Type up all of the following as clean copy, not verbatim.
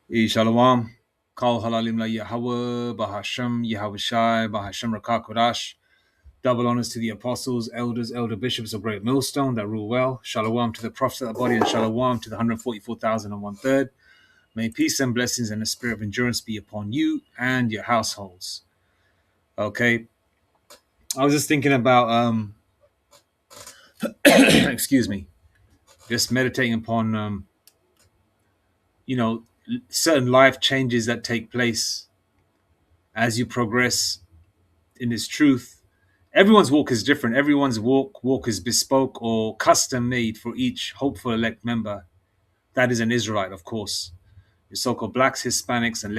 Shalom. Kal halalim la Yahweh, Bahashem, Yahushai, Bahashem Rakakodash. Double honors to the apostles, elders, elder bishops of Great Millstone that rule well. Shalom to the prophets of the body, and shalom to the 144,001 third. May peace and blessings and the spirit of endurance be upon you and your households. Okay. I was just thinking about excuse me, just meditating upon certain life changes that take place as you progress in this truth. Everyone's walk is different. Everyone's walk is bespoke or custom made for each hopeful elect member. That is an Israelite, of course. The so-called blacks, Hispanics, and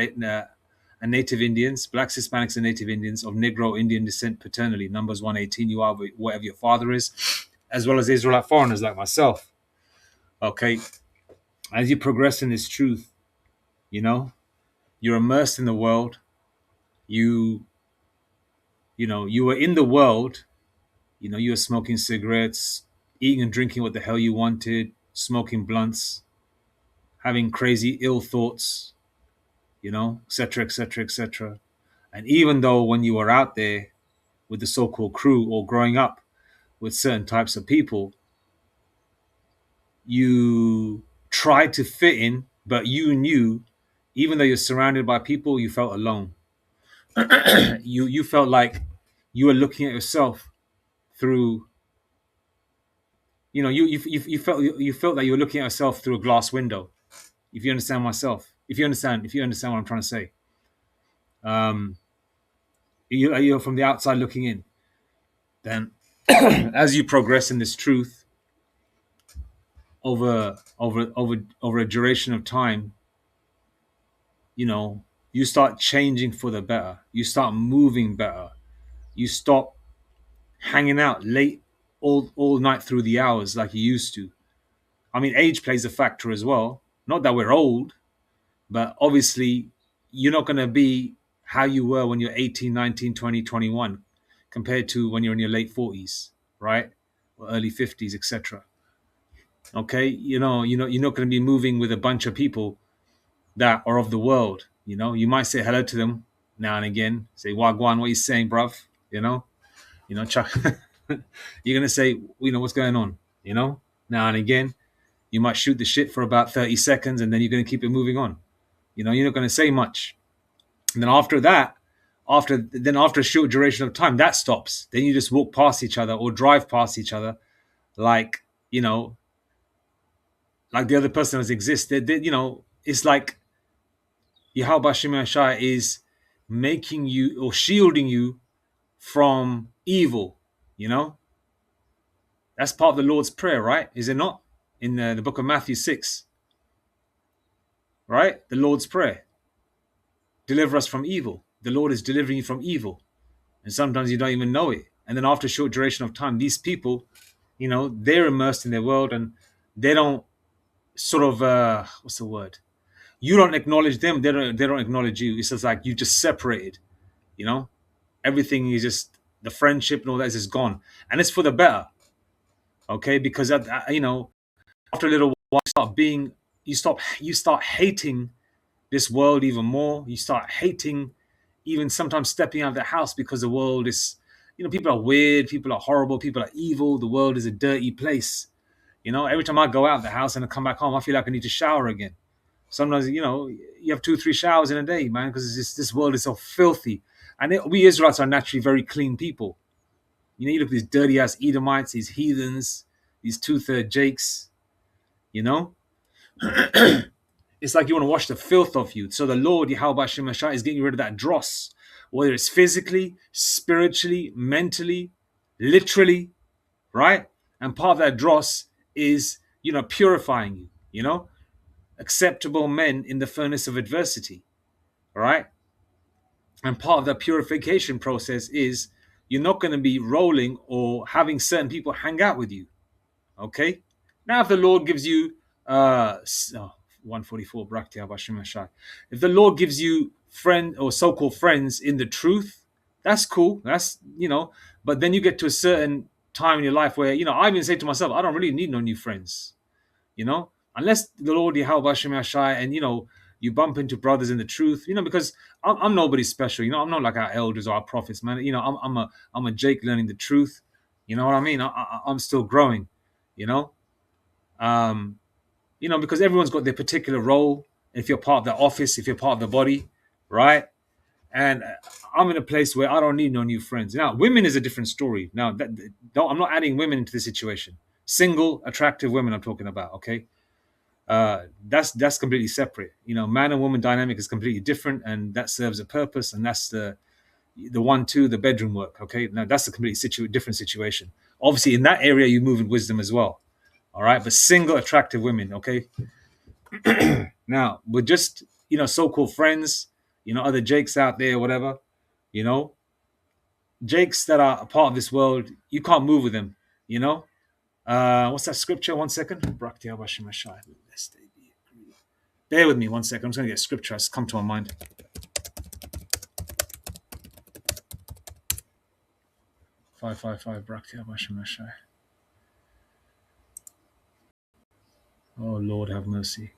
Native Indians. Blacks, Hispanics, and Native Indians of Negro Indian descent paternally. Numbers 118. You are whatever your father is, as well as Israelite foreigners like myself. Okay, as you progress in this truth, you're immersed in the world. You were in the world. You were smoking cigarettes, eating and drinking what the hell you wanted, smoking blunts, having crazy ill thoughts, etc., etc., etc. And even though when you were out there with the so-called crew or growing up with certain types of people, you tried to fit in, but you knew, even though you're surrounded by people, you felt alone. You felt like you were looking at yourself through you felt that you were looking at yourself through a glass window. If you understand what I'm trying to say, um, you're from the outside looking in. Then, as you progress in this truth over a duration of time, you start changing for the better. You start moving better. You stop hanging out late all night through the hours like you used to. I mean, age plays a factor as well. Not that we're old, but obviously you're not going to be how you were when you're 18, 19, 20, 21 compared to when you're in your late 40s, right? Or early 50s, etc. Okay? You're not going to be moving with a bunch of people that are of the world. You might say hello to them now and again. Say, Wagwan, what you saying, bruv? Chuck. You're going to say, what's going on? Now and again. You might shoot the shit for about 30 seconds and then you're going to keep it moving on. You're not going to say much. And then after that, after a short duration of time, that stops. Then you just walk past each other or drive past each other like, like the other person doesn't exist. It's like Yahweh Shem Shai is making you or shielding you from evil, That's part of the Lord's Prayer, right? Is it not? In the book of Matthew 6, right? The Lord's Prayer. Deliver us from evil. The Lord is delivering you from evil. And sometimes you don't even know it. And then after a short duration of time, these people, they're immersed in their world and they don't sort of, what's the word? You don't acknowledge them. They don't acknowledge you. It's just like you just separated, Everything is just, the friendship and all that is just gone. And it's for the better. Okay. Because, after a little while, you start hating this world even more. You start hating even sometimes stepping out of the house because the world is, people are weird, people are horrible, people are evil. The world is a dirty place. Every time I go out of the house and I come back home, I feel like I need to shower again. Sometimes, you have 2-3 showers in a day, man, because this world is so filthy. And we Israelites are naturally very clean people. You look at these dirty ass Edomites, these heathens, these 2/3 Jakes, It's like you want to wash the filth off you. So the Lord, Yahweh Shem Shai, is getting rid of that dross, whether it's physically, spiritually, mentally, literally, right? And part of that dross is, purifying you, acceptable men in the furnace of adversity, right? And part of that purification process is you're not going to be rolling or having certain people hang out with you, okay? Now, if the Lord gives you 144 Brakti Abashim Shai. If the Lord gives you friend or so-called friends in the truth, that's cool. That's but then you get to a certain time in your life where I even say to myself, I don't really need no new friends, unless the Lord Yahweh Bashim Shai and You bump into brothers in the truth, because I'm nobody special. I'm not like our elders or our prophets, man. I'm a Jake learning the truth. You know what I mean? I'm still growing. You know, um, because everyone's got their particular role. If you're part of the office, if you're part of the body, right? And I'm in a place where I don't need no new friends. Now, women is a different story. Now, I'm not adding women into the situation. Single, attractive women, I'm talking about. Okay, that's completely separate. Man and woman dynamic is completely different, and that serves a purpose, and that's the 1-2, the bedroom work. Okay, now that's a completely different situation. Obviously, in that area, you move in wisdom as well. All right, but single, attractive women. Okay, now we're just so-called friends. Other Jakes out there, whatever. You know, Jakes that are a part of this world, you can't move with them. What's that scripture? 1 second. Bear with me 1 second. I'm just going to get scripture. It's come to my mind. 555. Oh, Lord, have mercy.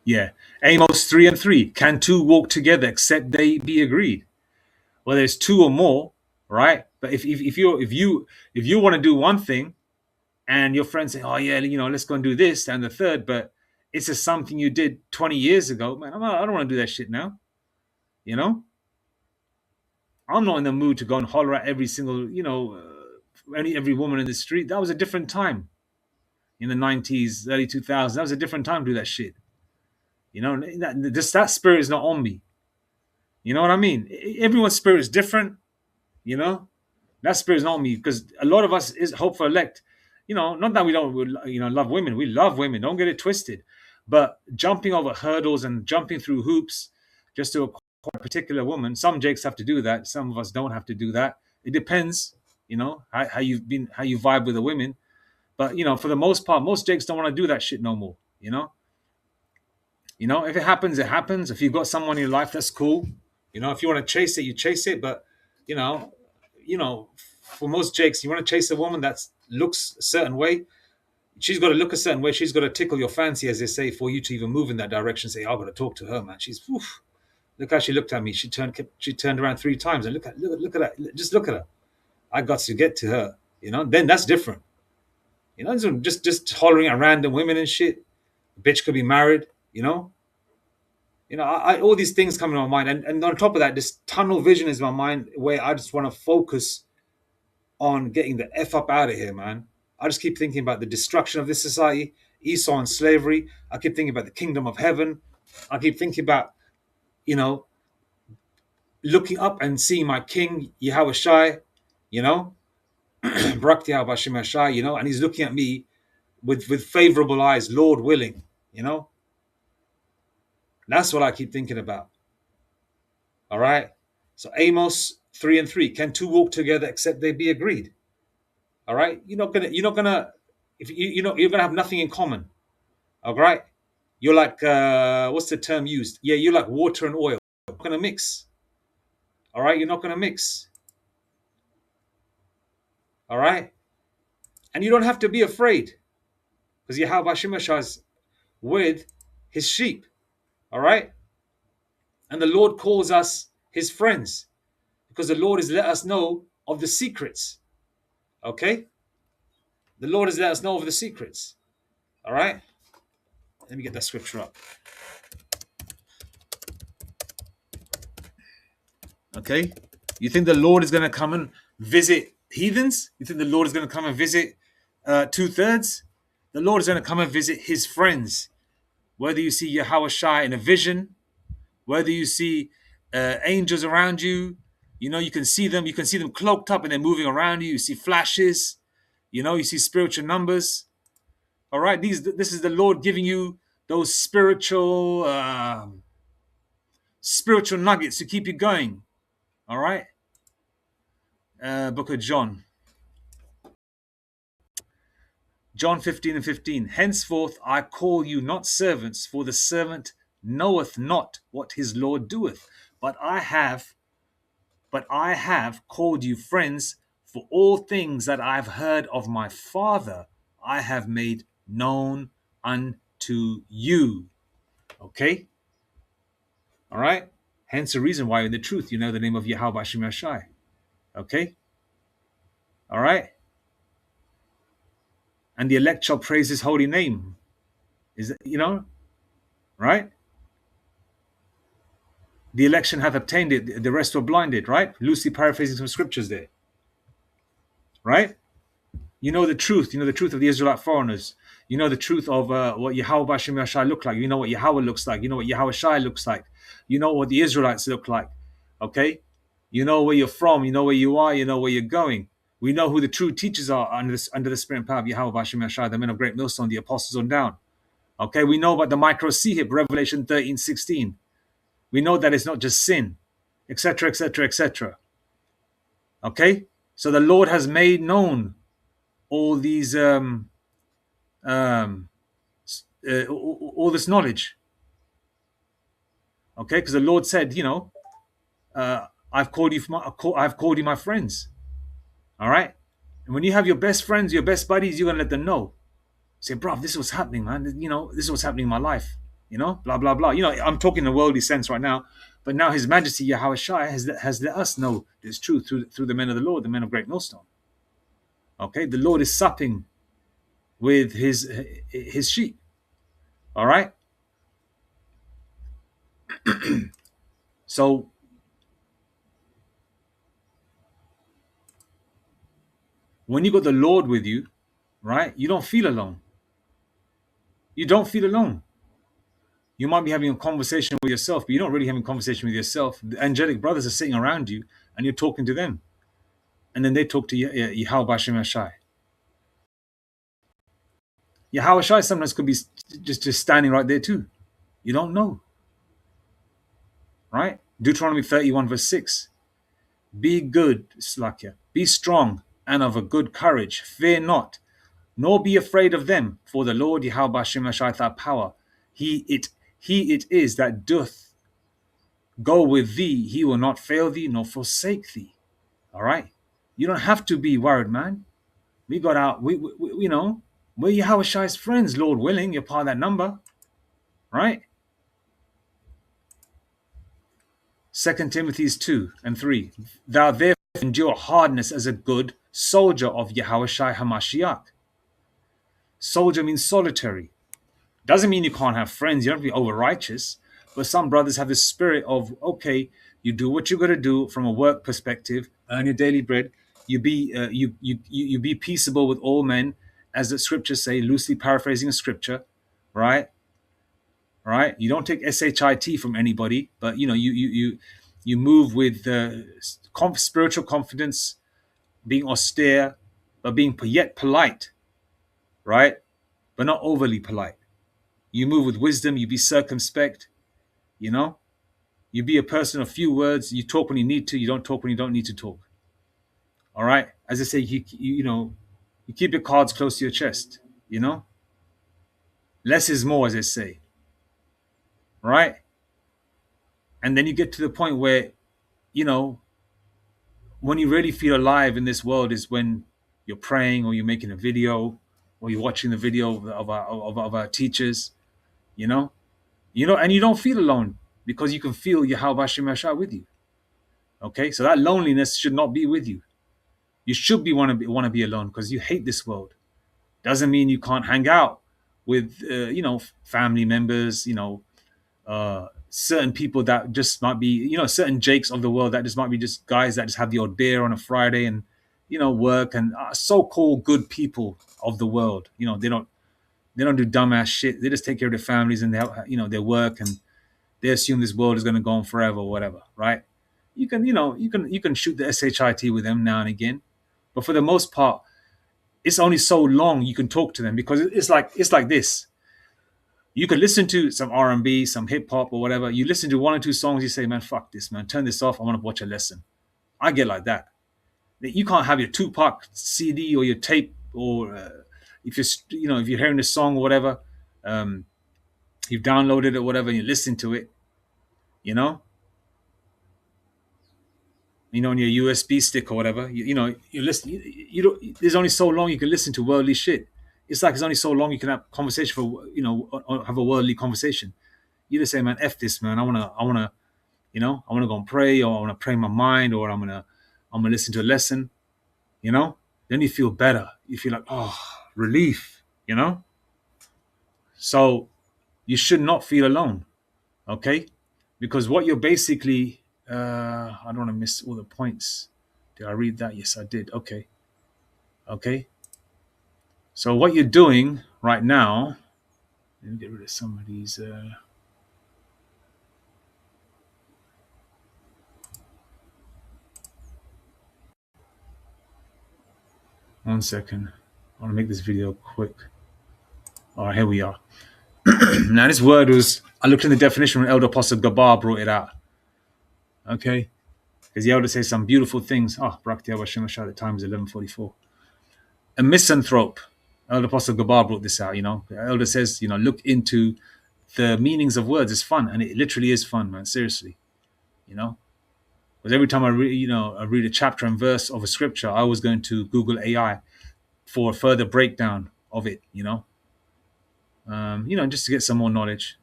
Yeah. Amos 3:3. Can two walk together except they be agreed? Well, there's two or more, right? But if you want to do one thing and your friends say, oh yeah, let's go and do this and the third, but it's just something you did 20 years ago, man. I don't want to do that shit now. I'm not in the mood to go and holler at every single, every woman in the street. That was a different time in the 90s, early 2000s. That was a different time to do that shit. That spirit is not on me. You know what I mean? Everyone's spirit is different. That spirit is not on me because a lot of us is hope for elect. Not that we don't, love women. We love women. Don't get it twisted. But jumping over hurdles and jumping through hoops just to acquire a particular woman, some Jakes have to do that. Some of us don't have to do that. It depends, how you vibe with the women. But for the most part, most Jakes don't want to do that shit no more. If it happens, it happens. If you've got someone in your life, that's cool. If you want to chase it, you chase it. But you know, for most Jakes, you want to chase a woman that looks a certain way. She's got to look a certain way. She's got to tickle your fancy, as they say, for you to even move in that direction. Say, I've got to talk to her, man. She's, oof. Look how she looked at me. She turned around 3 times, and look at that. Just look at her. I got to get to her. Then that's different. So just hollering at random women and shit. Bitch could be married. All these things come in my mind, and on top of that, this tunnel vision is my mind where I just want to focus on getting the F up out of here, man. I just keep thinking about the destruction of this society, Esau and slavery. I keep thinking about the kingdom of heaven. I keep thinking about, looking up and seeing my king, Yahweh Shai, Brakti Hashem Shai, and he's looking at me with favorable eyes, Lord willing, That's what I keep thinking about. All right. So Amos 3:3. Can two walk together except they be agreed? All right. You're not gonna if you're gonna have nothing in common. All right. You're like what's the term used? Yeah, you're like water and oil. You're not gonna mix. All right. You're not gonna mix. All right. And you don't have to be afraid because Yahweh Shemashah is with his sheep. All right. And the Lord calls us his friends because the Lord has let us know of the secrets. Okay. The Lord has let us know of the secrets. All right. Let me get that scripture up. Okay. You think the Lord is going to come and visit heathens? You think the Lord is going to come and visit 2/3? The Lord is going to come and visit his friends. Whether you see Yahweh Shai in a vision, whether you see angels around you, you can see them. You can see them cloaked up and they're moving around you. You see flashes. You see spiritual numbers. All right. This is the Lord giving you those spiritual nuggets to keep you going. All right. Book of John 15:15. Henceforth I call you not servants, for the servant knoweth not what his Lord doeth. But I have called you friends, for all things that I have heard of my Father I have made known unto you. Okay? All right? Hence the reason why in the truth you know the name of Yahweh Hashem Yashai. Okay? All right? And the elect shall praise his holy name. Is it, right? The election hath obtained it, the rest were blinded, right? Loosely paraphrasing some scriptures there, right? You know the truth. You know the truth of the Israelite foreigners. You know the truth of what Yahweh Hashem Yashai look like. You know what Yahweh looks like. You know what Yahweh Shai looks like. You know what the Israelites look like. Okay? You know where you're from. You know where you are. You know where you're going. We know who the true teachers are under the spirit and power of Yahweh Hashem Yashai, the men of great millstone, the apostles on down. Okay? We know about the micro sihib, Revelation 13:16. We know that it's not just sin, etc., etc., etc. Okay? So the Lord has made known all these all this knowledge. Okay, because the Lord said, I've called you my friends. All right, and when you have your best friends, your best buddies, you're gonna let them know. Say, bro, this is what's happening, man. This is what's happening in my life. Blah blah blah. I'm talking in a worldly sense right now, but now His Majesty Yahweh Shai has let us know this truth through the men of the Lord, the men of great millstone. Okay, the Lord is supping with his sheep. All right. So when you got the Lord with you, right, you don't feel alone. You don't feel alone. You might be having a conversation with yourself, but you're not really having a conversation with yourself. The angelic brothers are sitting around you, and you're talking to them, and then they talk to Yahweh Hashem Yashai. Yahweh Shai sometimes could be just standing right there too. You don't know, right? Deuteronomy 31 verse 6. Be good, Slakia. Be strong and of a good courage. Fear not, nor be afraid of them, for the Lord Yahweh Hashem Yashai thy power. He it is that doth go with thee. He will not fail thee nor forsake thee. All right. You don't have to be worried, man. We got out. We're Yahweh Shai's friends, Lord willing. You're part of that number, right? 2 Timothy 2 and 3. Thou therefore endure hardness as a good soldier of Yahweh Shai Hamashiach. Soldier means solitary. Doesn't mean you can't have friends. You don't have to be over righteous. But some brothers have this spirit of, okay, you do what you got to do from a work perspective, earn your daily bread. You be peaceable with all men, as the scriptures say, loosely paraphrasing a scripture, right? Right? You don't take shit from anybody, but you move with spiritual confidence, being austere, but being yet polite, right? But not overly polite. You move with wisdom. You be circumspect. You be a person of few words. You talk when you need to. You don't talk when you don't need to talk. All right. As I say, you keep your cards close to your chest. Less is more, as they say. Right. And then you get to the point where, when you really feel alive in this world is when you're praying or you're making a video or you're watching the video of our teachers, and you don't feel alone because you can feel Yahweh Hashem Yashai with you. Okay, so that loneliness should not be with you. You should want to be alone because you hate this world. Doesn't mean you can't hang out with family members, certain people that just might be, certain Jakes of the world that just might be just guys that just have the odd beer on a Friday and work, and so-called good people of the world. They don't do dumbass shit. They just take care of their families and their work, and they assume this world is going to go on forever or whatever, right? You can shoot the shit with them now and again, but for the most part, it's only so long you can talk to them because it's like this. You could listen to some R&B, some hip hop or whatever. You listen to one or two songs, you say, man, fuck this, man. Turn this off. I want to watch a lesson. I get like that. You can't have your Tupac CD or your tape, or if you're hearing a song or whatever, you've downloaded it or whatever, and you listen to it, on your USB stick or whatever, you listen. You don't. There's only so long you can listen to worldly shit. It's like it's only so long you can have conversation for, or have a worldly conversation. You just say, man, F this, man. I want to go and pray, or I want to pray in my mind, or I'm gonna listen to a lesson, you know? Then you feel better. You feel like, oh, relief, you know? So you should not feel alone, okay? Because what you're basically, I don't want to miss all the points. Did I read that? Yes, I did. Okay. Okay. So what you're doing right now, let me get rid of some of these. 1 second. I want to make this video quick. All right, here we are. Now, this word was, I looked in the definition when Elder Apostle Gabar brought it out. Okay? Because the elder says some beautiful things. Brakti Abashim Ashad, the time is 11:44. A misanthrope. Elder Apostle Gabar brought this out, The elder says, look into the meanings of words. It's fun. And it literally is fun, man. Seriously. Because every time I read a chapter and verse of a scripture, I was going to Google AI for a further breakdown of it, just to get some more knowledge,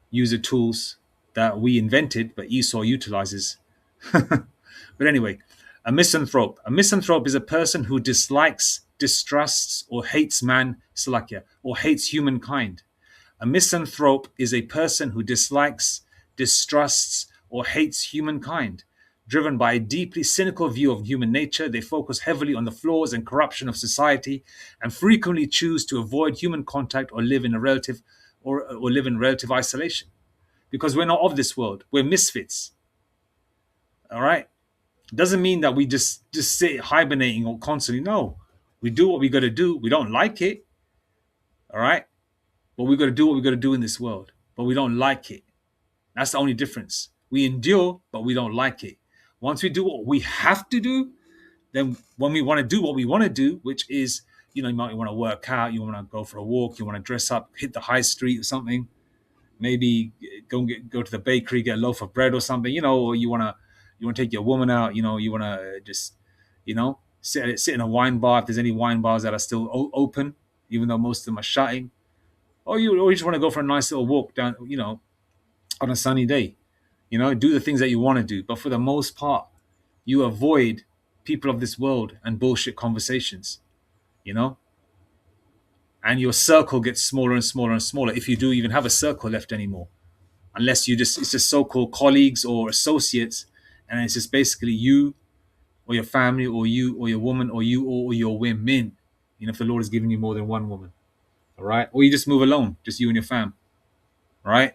use the tools that we invented, but Esau utilizes. But anyway, a misanthrope. A misanthrope is a person who dislikes, distrusts, or hates Salakia, or hates humankind. A misanthrope is a person who dislikes, distrusts, or hates humankind. Driven by a deeply cynical view of human nature, they focus heavily on the flaws and corruption of society and frequently choose to avoid human contact or live in relative isolation. Because we're not of this world. We're misfits. All right? Doesn't mean that we just sit hibernating or constantly. No. We do what we got to do. We don't like it. All right? But we got to do what we got to do in this world. But we don't like it. That's the only difference. We endure, but we don't like it. Once we do what we have to do, then when we want to do what we want to do, which is, you might want to work out, you want to go for a walk, you want to dress up, hit the high street or something, maybe go to the bakery, get a loaf of bread or something, or you want to take your woman out, you want to just, sit in a wine bar if there's any wine bars that are still open, even though most of them are shutting, or you just want to go for a nice little walk down, on a sunny day, do the things that you want to do. But for the most part, you avoid people of this world and bullshit conversations, and your circle gets smaller and smaller and smaller, if you do even have a circle left anymore, unless it's just so-called colleagues or associates, and it's just basically you or your family or you or your woman or you or your women, if the Lord has given you more than one woman, all right, or you just move alone, just you and your fam, all right.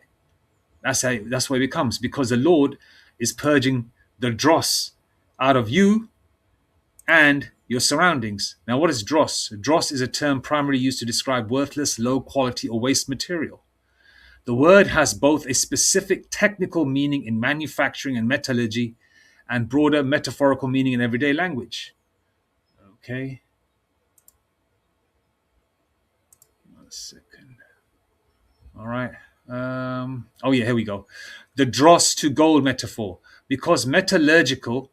That's what it becomes, because the Lord is purging the dross out of you and your surroundings. Now, what is dross? Dross is a term primarily used to describe worthless, low quality, or waste material. The word has both a specific technical meaning in manufacturing and metallurgy and broader metaphorical meaning in everyday language. Okay. 1 second. All right. Here we go. The dross to gold metaphor. Because metallurgical,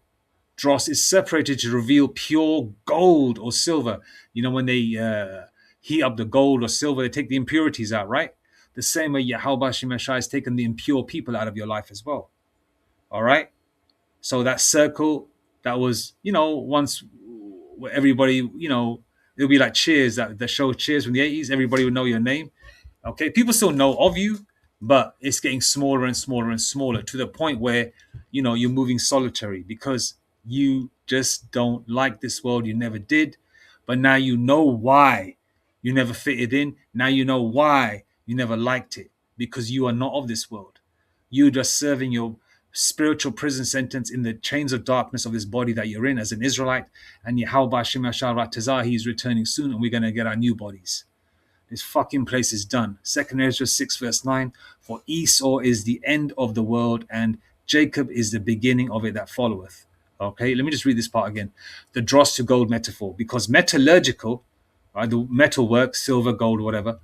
dross is separated to reveal pure gold or silver. When they heat up the gold or silver, they take the impurities out, right? The same way Yahweh Shemeshai has taken the impure people out of your life as well. All right? So that circle that was, once where everybody, it'll be like Cheers, the show Cheers from the 80s. Everybody would know your name. Okay? People still know of you, but it's getting smaller and smaller and smaller to the point where, you're moving solitary because you just don't like this world. You never did. But now you know why you never fitted in. Now you know why you never liked it, because you are not of this world. You're just serving your spiritual prison sentence in the chains of darkness of this body that you're in as an Israelite. And Yahweh Shem Yashar Ratazah, he's returning soon, and we're going to get our new bodies. This fucking place is done. 2 Ezra 6 verse 9. For Esau is the end of the world, and Jacob is the beginning of it that followeth. Okay, let me just read this part again. The dross to gold metaphor. Because metallurgical, right, the metal work, silver, gold, whatever,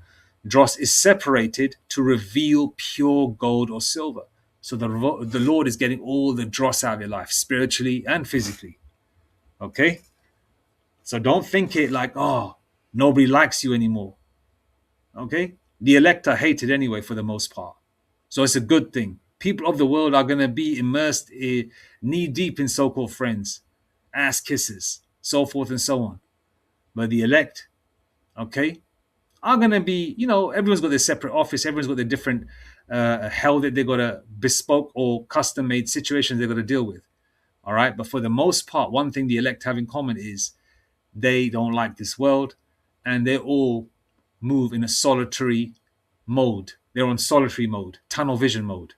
dross is separated to reveal pure gold or silver. So the Lord is getting all the dross out of your life, spiritually and physically. Okay? So don't think it like, Nobody likes you anymore. Okay? The elect are hated anyway for the most part. So it's a good thing. People of the world are going to be immersed knee deep in so called friends, ass kisses, so forth and so on. But the elect, okay, are going to be, everyone's got their separate office, everyone's got their different hell that they've got a bespoke or custom made situations they've got to deal with. All right. But for the most part, one thing the elect have in common is they don't like this world and they all move in a solitary mode. They're on solitary mode, tunnel vision mode.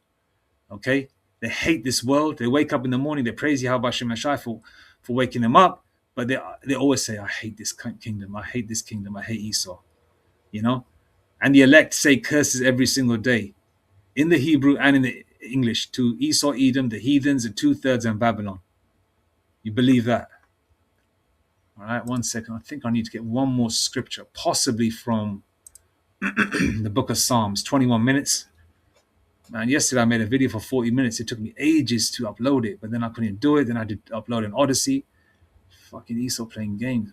Okay? They hate this world. They wake up in the morning, they praise Yahweh Hashem Ashai for waking them up, but they always say, I hate this kingdom. I hate this kingdom. I hate Esau. You know? And the elect say curses every single day in the Hebrew and in the English to Esau, Edom, the heathens, the two-thirds, and Babylon. You believe that? All right, one second. I think I need to get one more scripture, possibly from the book of Psalms, 21 minutes. Man, yesterday I made a video for 40 minutes. It took me ages to upload it, but then I couldn't do it. Then I did upload an Odyssey. Fucking Esau playing games,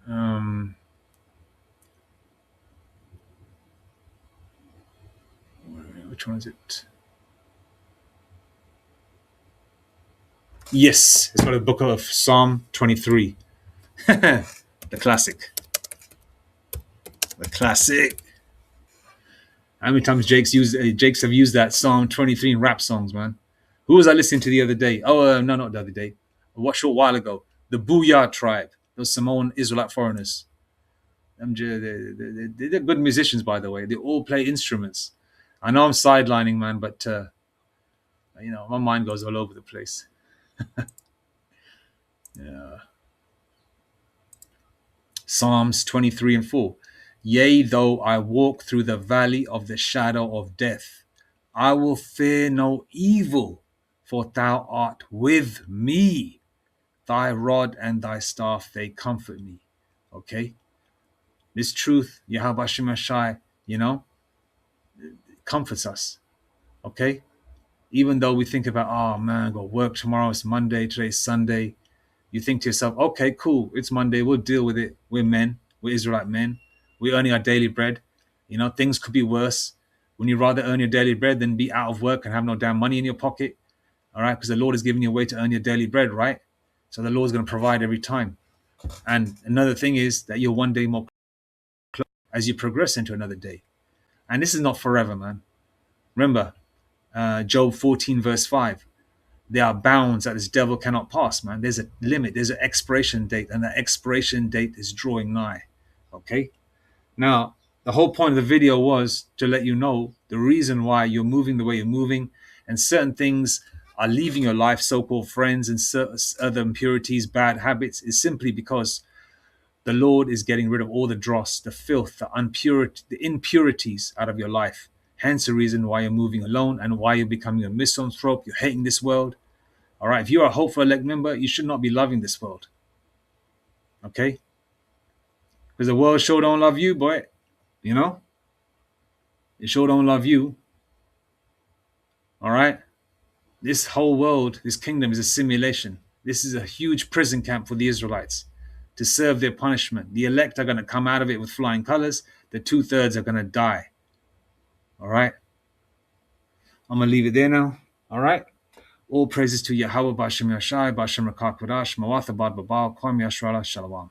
man. Which one is it? Yes, it's got the book of Psalm 23. The classic. The classic. How many times Jakes have used that Psalm 23 in rap songs, man? Who was I listening to the other day? Oh, no, not the other day. A short while ago. The Booyah tribe. Those Samoan Israelite foreigners. They're good musicians, by the way. They all play instruments. I know I'm sidelining, man, but my mind goes all over the place. Yeah. Psalms 23 and 4. Yea, though I walk through the valley of the shadow of death, I will fear no evil, for thou art with me. Thy rod and thy staff, they comfort me. Okay? This truth, Yahweh Shemashai, comforts us. Okay? Even though we think about, oh man, I got work tomorrow, it's Monday, today's Sunday. You think to yourself, okay, cool, it's Monday, we'll deal with it. We're men, we're Israelite men. We're earning our daily bread. Things could be worse. Wouldn't you rather earn your daily bread than be out of work and have no damn money in your pocket? All right, because the Lord is giving you a way to earn your daily bread, right? So the Lord's going to provide every time. And another thing is that you're one day more close as you progress into another day. And this is not forever, man. Remember, Job 14 verse 5. There are bounds that this devil cannot pass, man. There's a limit. There's an expiration date, and that expiration date is drawing nigh. Okay? Now, the whole point of the video was to let you know the reason why you're moving the way you're moving, and certain things are leaving your life, so-called friends and other impurities, bad habits, is simply because the Lord is getting rid of all the dross, the filth, the impurities out of your life. Hence the reason why you're moving alone and why you're becoming a misanthrope. You're hating this world. All right. If you're a hopeful elect member, you should not be loving this world. Okay? Because the world sure don't love you, boy. It sure don't love you. All right? This whole world, this kingdom is a simulation. This is a huge prison camp for the Israelites to serve their punishment. The elect are going to come out of it with flying colors. The two-thirds are going to die. All right? I'm going to leave it there now. All right? All praises to Yahweh, Bashem Yashai, Bashem Rakak Kodash, Mawatha Bad Babal, Kwam Yashrala, Shalom.